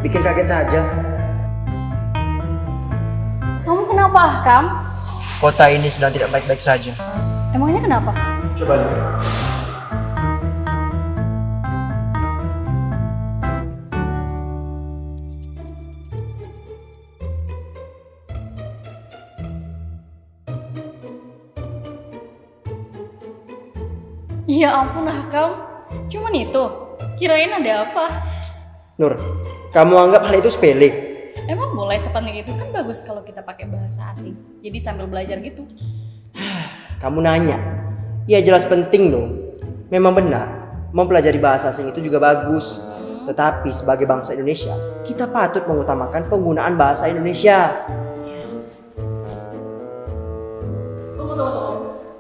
bikin kaget saja. Kamu kenapa, Ahkam? Kota ini sedang tidak baik-baik saja. Emangnya kenapa? Coba lihat. Ya ampun, Ahkam. Cuman itu. Kirain ada apa? Nur, kamu anggap hal itu sepele? Emang boleh sepenting itu? Kan bagus kalau kita pakai bahasa asing. Jadi sambil belajar gitu. Kamu nanya. Ya jelas penting dong. Memang benar, mempelajari bahasa asing itu juga bagus. Tetapi sebagai bangsa Indonesia, kita patut mengutamakan penggunaan bahasa Indonesia. Tunggu.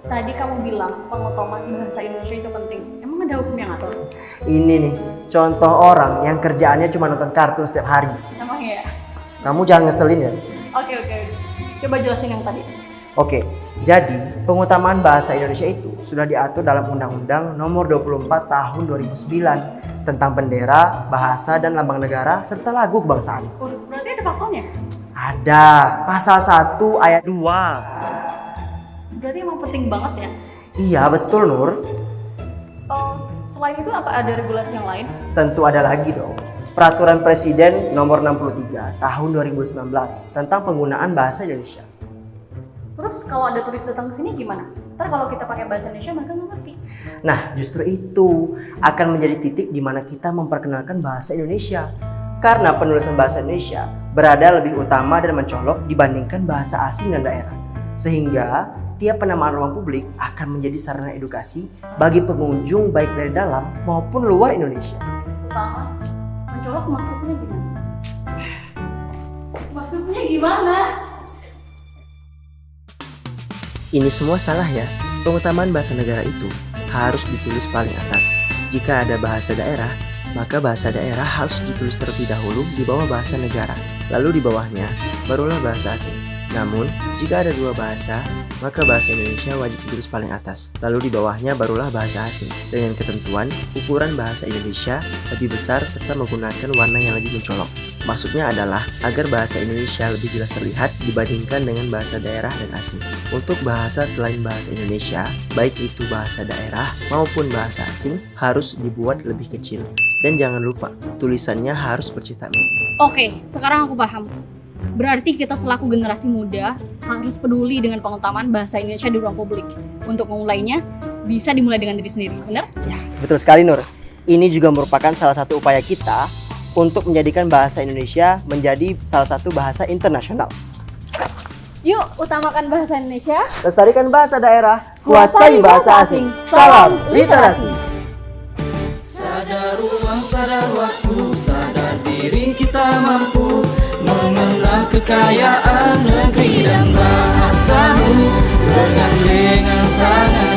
Tadi kamu bilang pengutamaan bahasa Indonesia itu penting. Emang ada hukum yang ngatur? Ini nih, contoh orang yang kerjaannya cuma nonton kartun setiap hari. Emang ya? Kamu jangan ngeselin ya. Oke. Coba jelasin yang tadi. Oke, jadi pengutamaan bahasa Indonesia itu sudah diatur dalam Undang-Undang Nomor 24 Tahun 2009 tentang bendera, bahasa, dan lambang negara serta lagu kebangsaan. Oh, berarti ada pasalnya? Ada, pasal 1 ayat 2. Berarti emang penting banget ya? Iya, betul Nur. Selain itu apa ada regulasi yang lain? Tentu ada lagi dong. Peraturan Presiden Nomor 63 Tahun 2019 tentang penggunaan bahasa Indonesia. Terus kalau ada turis datang ke sini gimana? Ntar kalau kita pakai bahasa Indonesia mereka nggak ngerti. Nah, justru itu akan menjadi titik di mana kita memperkenalkan bahasa Indonesia. Karena penulisan bahasa Indonesia berada lebih utama dan mencolok dibandingkan bahasa asing dan daerah. Sehingga tiap penamaan ruang publik akan menjadi sarana edukasi bagi pengunjung baik dari dalam maupun luar Indonesia. Utama, mencolok maksudnya gimana? Maksudnya gimana? Ini semua salah ya. Pengutamaan bahasa negara itu harus ditulis paling atas. Jika ada bahasa daerah, maka bahasa daerah harus ditulis terlebih dahulu di bawah bahasa negara. Lalu di bawahnya, barulah bahasa asing. Namun, jika ada dua bahasa, maka bahasa Indonesia wajib ditulis paling atas. Lalu di bawahnya barulah bahasa asing. Dengan ketentuan, ukuran bahasa Indonesia lebih besar serta menggunakan warna yang lebih mencolok. Maksudnya adalah agar bahasa Indonesia lebih jelas terlihat dibandingkan dengan bahasa daerah dan asing. Untuk bahasa selain bahasa Indonesia, baik itu bahasa daerah maupun bahasa asing, harus dibuat lebih kecil. Dan jangan lupa, tulisannya harus bercetak merah. Oke, sekarang aku paham. Berarti kita selaku generasi muda harus peduli dengan pengutamaan bahasa Indonesia di ruang publik. Untuk memulainya, bisa dimulai dengan diri sendiri, benar? Ya, betul sekali Nur. Ini juga merupakan salah satu upaya kita untuk menjadikan bahasa Indonesia menjadi salah satu bahasa internasional. Yuk, utamakan bahasa Indonesia. Lestarikan bahasa daerah, kuasai bahasa asing. Salam literasi. Sadar ruang, sadar waktu, sadar diri kita mampu mengenal kekayaan negeri dan bahasamu. Bergandengan tangan